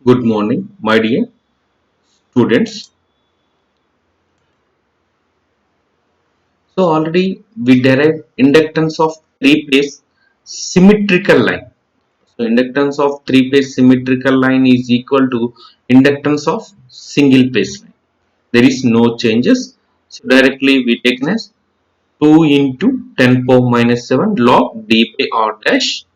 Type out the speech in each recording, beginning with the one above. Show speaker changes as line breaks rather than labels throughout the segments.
Good morning, my dear students. So already we derived inductance of three-phase symmetrical line. So inductance of three-phase symmetrical line is equal to inductance of single-phase line. There is no changes. So directly we take as 2 into 10 power minus 7 log d by r dash.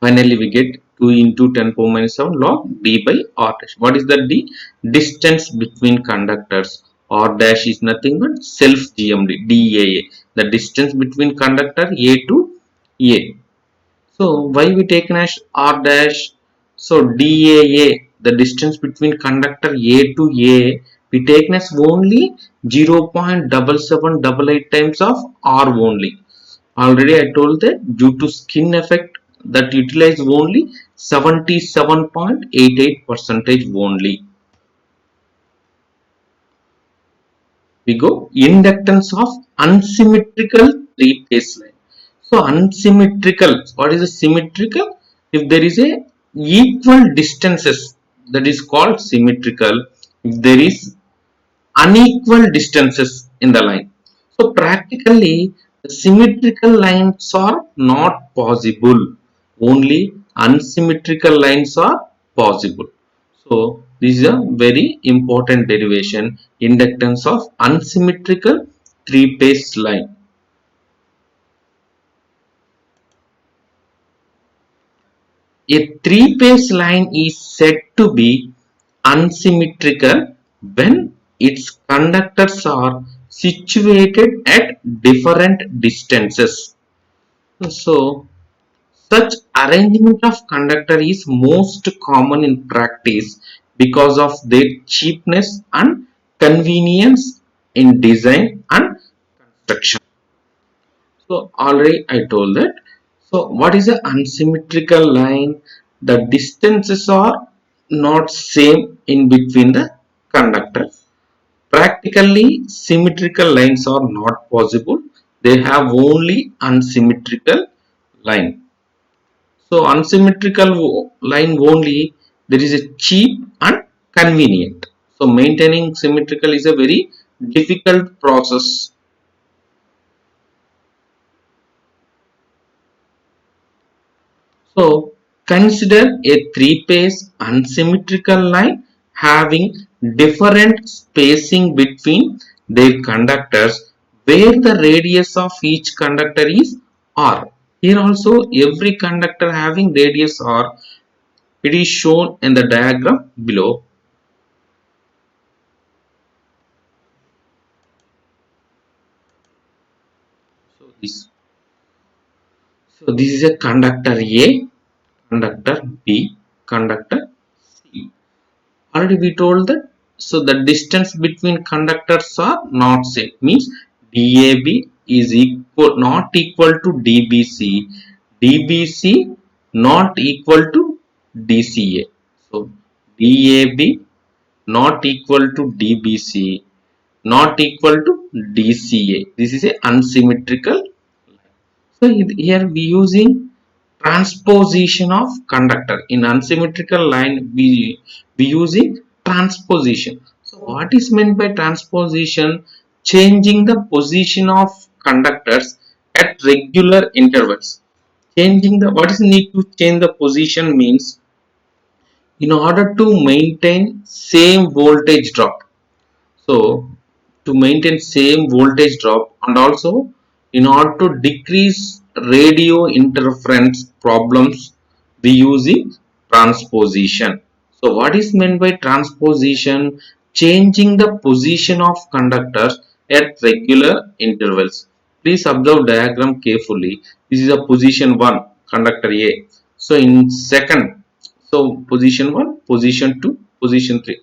Finally, we get 2 into 10 power minus 7 log d by r dash. What is the d? Distance between conductors. R dash is nothing but self GMD, DAA. The distance between conductor A to A. So, why we taken as R dash? So, DAA, the distance between conductor A to A, we taken as only 0.7788 times of R only. Already I told that due to skin effect that utilize only 77.88 percentage only. We go inductance of unsymmetrical three phase line. So unsymmetrical, what is a symmetrical? If there is a equal distances, that is called symmetrical. If there is unequal distances in the line. So practically the symmetrical lines are not possible. Only unsymmetrical lines are possible. So this is a very important derivation, inductance of unsymmetrical three-phase line. A three-phase line is said to be unsymmetrical when its conductors are situated at different distances. So, such arrangement of conductor is most common in practice because of their cheapness and convenience in design and construction. So already I told that. So what is an unsymmetrical line? The distances are not same in between the conductors. Practically symmetrical lines are not possible. They have only unsymmetrical line. So unsymmetrical line only there is a cheap and convenient. So maintaining symmetrical is a very difficult process. So consider a three-phase unsymmetrical line having different spacing between their conductors where the radius of each conductor is r. Here also every conductor having radius r. It is shown in the diagram below. So this is a conductor A, conductor B, conductor C. Already we told that. So the distance between conductors are not same, means DAB is equal not equal to DBC, DBC not equal to DCA. So DAB not equal to DBC not equal to DCA. This is a unsymmetrical. So here we using transposition of conductor. In unsymmetrical line we using transposition. So what is meant by transposition? Changing the position of conductors at regular intervals. Changing the what is need to change the position means in order to maintain same voltage drop. So to maintain same voltage drop and also in order to decrease radio interference problems we using transposition. So what is meant by transposition? Changing the position of conductors at regular intervals. Please observe diagram carefully. This is a position 1 conductor A. So in second, so position 1, position 2, position 3.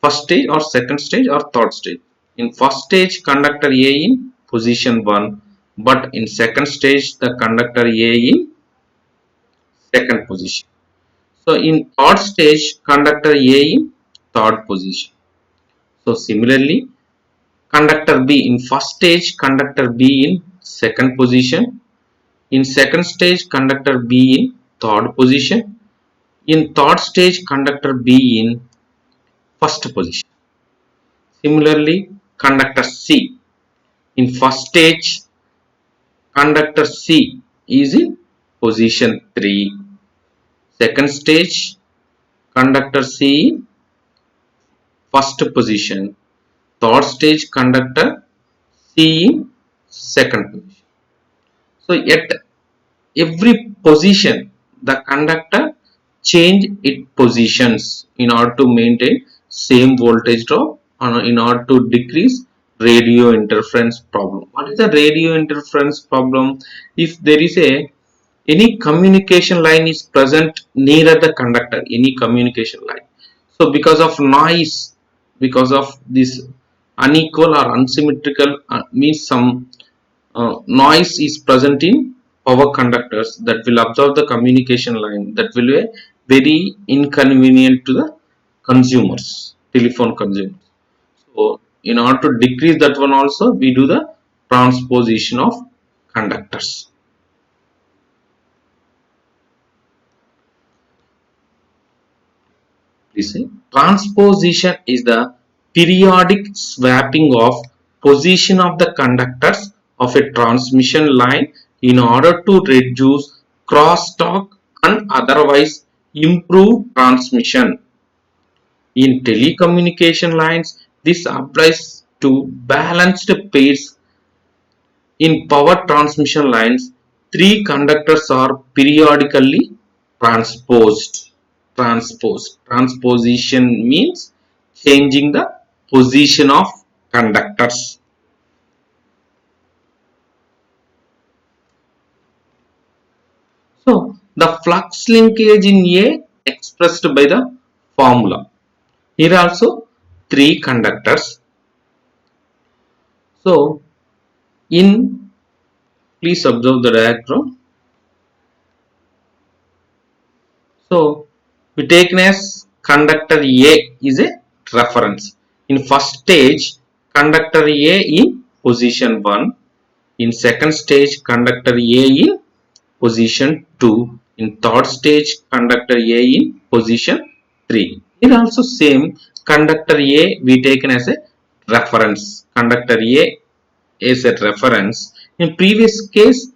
First stage or second stage or third stage. In first stage conductor A in position 1, but in second stage the conductor A in second position. So in third stage conductor A in third position. So similarly conductor B in first stage conductor B in second position, in second stage conductor B in third position, In third stage, conductor B in first position. Similarly, conductor C in first stage, conductor C is in position 3. Second stage, conductor C in first position. Third stage, conductor C in second position. So at every position, the conductor change its positions in order to maintain same voltage drop or in order to decrease radio interference problem. What is the radio interference problem? If there is a any communication line is present near the conductor, any communication line, so because of noise, because of this unequal or unsymmetrical means some noise is present in power conductors that will observe the communication line, that will be very inconvenient to the consumers, telephone consumers. So in order to decrease that one also, we do the transposition of conductors. Please see. Transposition is the periodic swapping of position of the conductors of a transmission line in order to reduce crosstalk and otherwise improve transmission. In telecommunication lines, this applies to balanced pairs. In power transmission lines, three conductors are periodically transposed. Transposition means changing the position of conductors. So the flux linkage in A expressed by the formula. Here also three conductors. So in, please observe the diagram. So we taken as conductor A is a reference. In first stage, conductor A in position 1. In second stage, conductor A in position 2. In third stage, conductor A in position 3. Here also same, conductor A we taken as a reference. Conductor A is a reference. In previous case,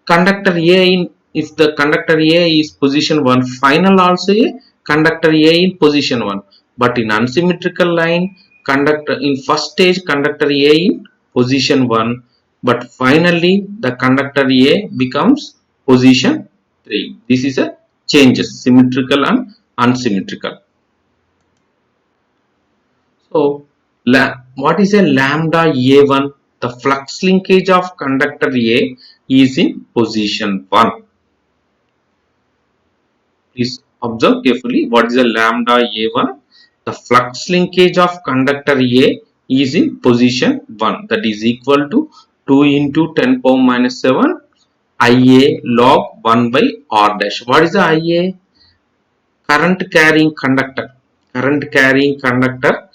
conductor A in, if the conductor A is position 1, final also a conductor A in position 1. But in unsymmetrical line, conductor in first stage conductor A in position 1, but finally the conductor A becomes position 3. This is a changes, symmetrical and unsymmetrical. So what is a lambda A1? The flux linkage of conductor A is in position 1. Please observe carefully what is a lambda A1. The flux linkage of conductor A is in position 1, that is equal to 2 into 10 power minus 7 Ia log 1 by R dash. What is the Ia? Current carrying conductor. Current carrying conductor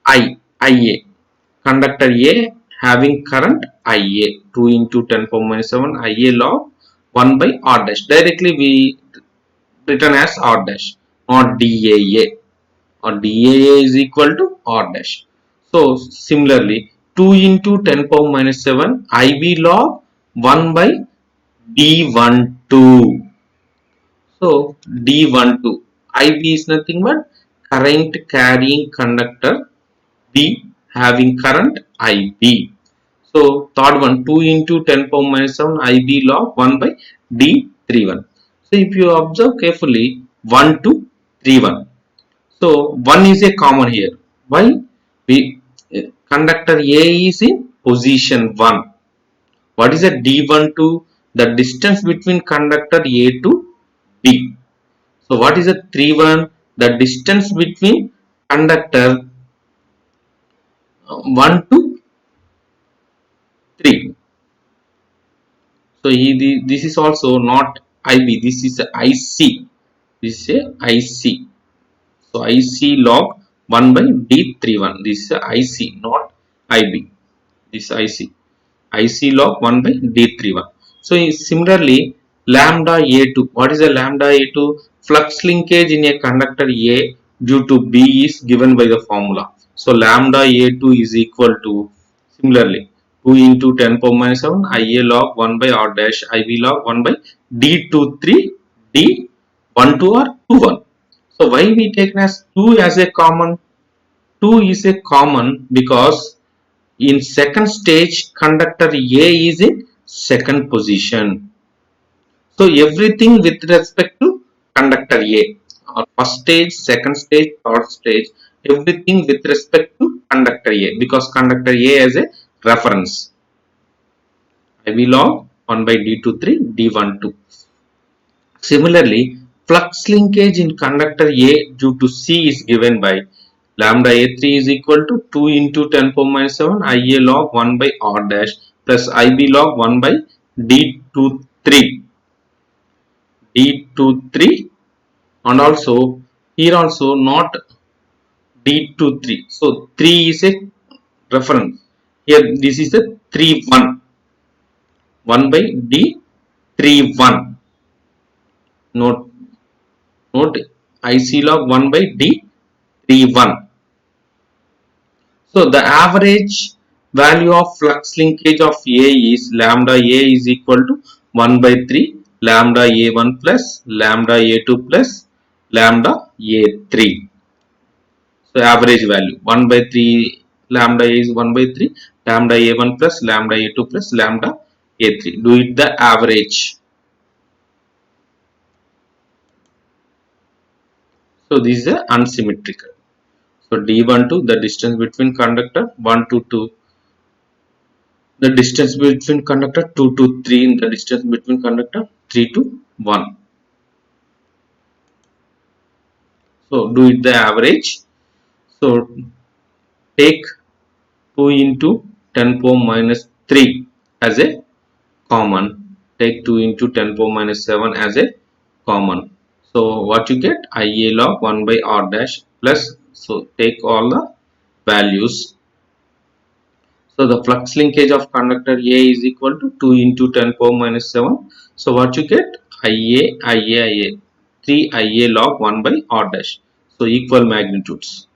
Ia. Conductor A having current Ia 2 into 10 power minus 7 Ia log 1 by R dash. Directly we written as R dash, not DAA, or DAA is equal to R dash. So similarly 2 into 10 power minus 7 IB log 1 by D12. So D12 IB is nothing but current carrying conductor B having current IB. So third one 2 into 10 power minus 7 IB log 1 by D31. So if you observe carefully 1 to 31. So 1 is a common here. Why? We conductor A is in position 1. What is a D12? The distance between conductor A to B. So what is a 31? The distance between conductor 1 to 3. So this is also not IB, this is IC. This is IC. So IC log 1 by D31. This is IC, not IB. This IC. IC log 1 by D31. So similarly, lambda A2. What is a lambda A2? Flux linkage in a conductor A due to B is given by the formula. So lambda A2 is equal to, similarly, 2 into 10 power minus 7 Ia log 1 by R dash Ib log 1 by D23 D12 or 21. So why we take as 2 as a common? 2 is a common because in second stage conductor A is in second position. So everything with respect to conductor A, or first stage, second stage, third stage, everything with respect to conductor A, because conductor A has a reference. IV log 1 by D23 D12. Similarly, flux linkage in conductor A due to C is given by lambda A3 is equal to 2 into 10 power minus 7 Ia log 1 by R dash plus Ib log 1 by D23 D23, and also here also not D23. So 3 is a reference. Here this is a 3 1 1 by D31. Note IC log 1 by D31. So the average value of flux linkage of A is lambda A is equal to 1 by 3 lambda A1 plus lambda A2 plus lambda A3. So average value 1 by 3 lambda A is 1 by 3 lambda A1 plus lambda A2 plus lambda A3. Do it the average. So this is a unsymmetrical. So D12 the distance between conductor 1 to 2, the distance between conductor 2 to 3, in the distance between conductor 3 to 1. So do it the average. So take 2 into 10 power minus 3 as a common. Take 2 into 10 power minus 7 as a common. So what you get? Ia log 1 by R dash plus, so take all the values. So the flux linkage of conductor A is equal to 2 into 10 power minus 7. So what you get? Ia 3 Ia log 1 by R dash. So equal magnitudes.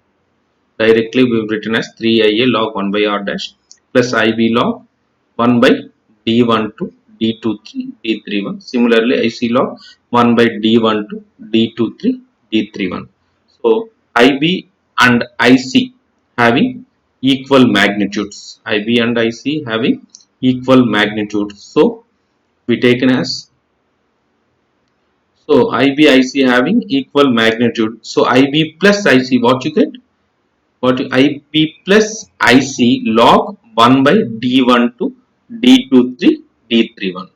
Directly we have written as 3 Ia log 1 by R dash plus Ib log 1 by D12 D23 D31. Similarly IC log 1 by D12 D23 D31. So IB and IC having equal magnitudes. IB and IC having equal magnitudes. So we taken as, so IB IC having equal magnitude. So IB plus IC, what you get? What IB plus IC log 1 by D12 D23 D31.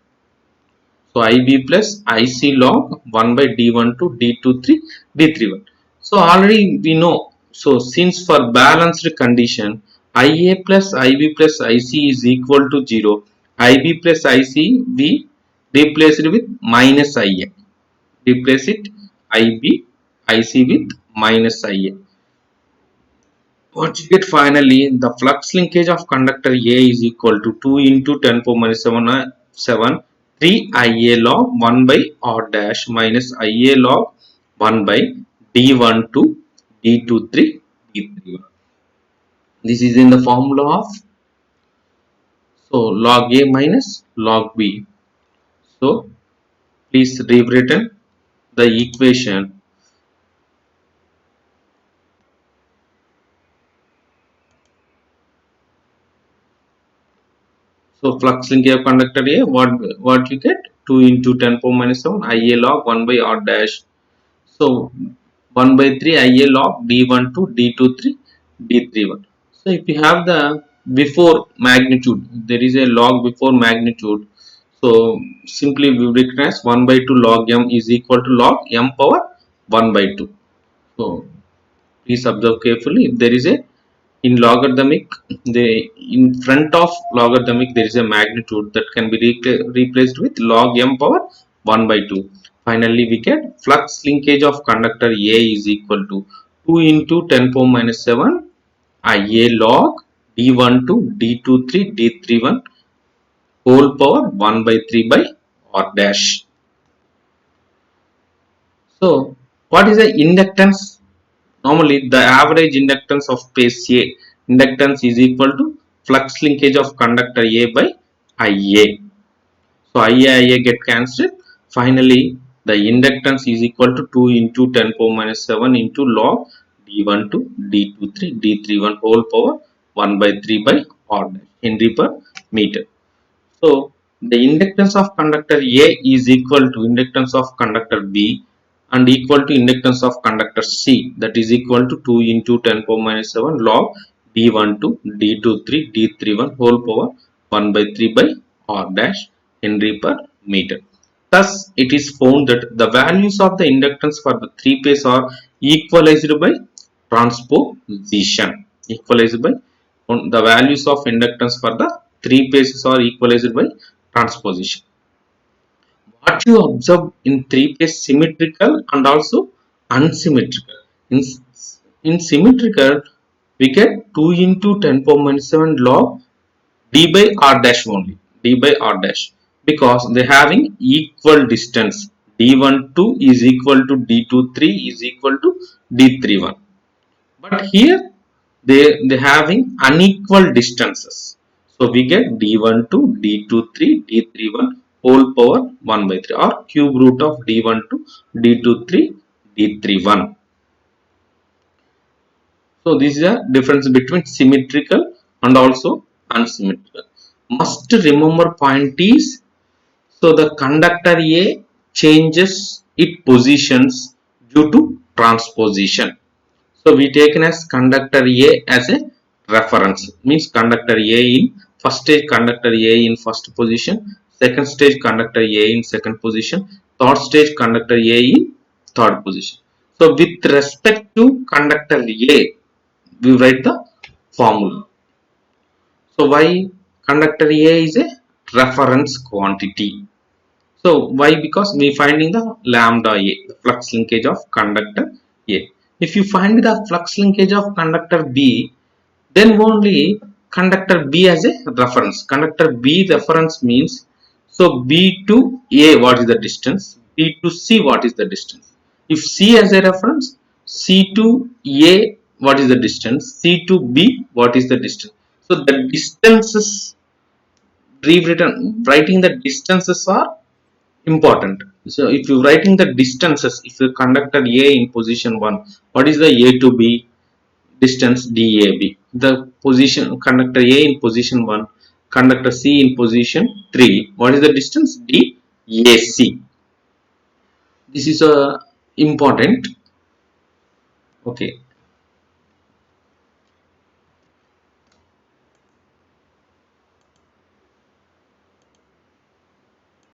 So IB plus IC log 1 by D12 D23 D31. So already we know. So since for balanced condition IA plus IB plus IC is equal to 0, IB plus IC we replace it with minus IA. Replace it IB IC with minus IA. What you get finally, the flux linkage of conductor A is equal to 2 into 10 power minus 7 3 Ia log 1 by R dash minus Ia log 1 by D12 D23 D31. This is in the formula of, so log A minus log B. So please rewritten the equation. So flux linkage of conductor A, what you get? 2 into 10 power minus 7 Ia log 1 by R dash. So 1 by 3 Ia log D12 D23 D31. So if you have the before magnitude, there is a log before magnitude. So simply we recognize 1 by 2 log m is equal to log m power 1 by 2. So please observe carefully. If there is a, in logarithmic, in front of logarithmic there is a magnitude that can be replaced with log m power 1 by 2. Finally we get flux linkage of conductor A is equal to 2 into 10 power minus 7 Ia log D12 D23 D31 whole power 1 by 3 by R dash. So what is the inductance? Normally the average inductance of phase A inductance is equal to flux linkage of conductor A by IA. So IA get cancelled. Finally, the inductance is equal to 2 into 10 power minus 7 into log d1 to d23 d31 whole power 1 by 3 by r dash Henry per meter. So the inductance of conductor A is equal to inductance of conductor B and equal to inductance of conductor C, that is equal to 2 into 10 power minus 7 log d1 to d23 d31 whole power 1 by 3 by r dash Henry per meter. Thus, it is found that the values of the inductance for the three phase are equalized by transposition. Equalized by the values of inductance for the three phases are equalized by transposition. What you observe in three phase symmetrical and also unsymmetrical. In symmetrical, we get 2 into 10 power minus 7 log d by r dash only, d by r dash, because they having equal distance. d12 is equal to d23 is equal to d31. But here they having unequal distances, so we get d12 d23 d31 whole power 1 by 3 or cube root of d12 d23 d31. So this is a difference between symmetrical and also unsymmetrical. Must remember point is, so the conductor A changes its positions due to transposition. So we taken as conductor A as a reference, means conductor A in first stage, conductor A in first position, second stage conductor A in second position, third stage conductor A in third position. So with respect to conductor A, we write the formula. So why conductor A is a reference quantity? So why? Because we finding the lambda A, the flux linkage of conductor A. If you find the flux linkage of conductor B, then only conductor B as a reference. Conductor B reference means, so B to A, what is the distance? B to C, what is the distance? If C as a reference, C to A, what is the distance? C to B, what is the distance? So the distances rewritten, writing the distances are important. So if you writing the distances, if you conductor A in position 1, what is the A to B distance? DAB. The position conductor A in position 1, conductor C in position 3, what is the distance? DAC. This is important. Okay.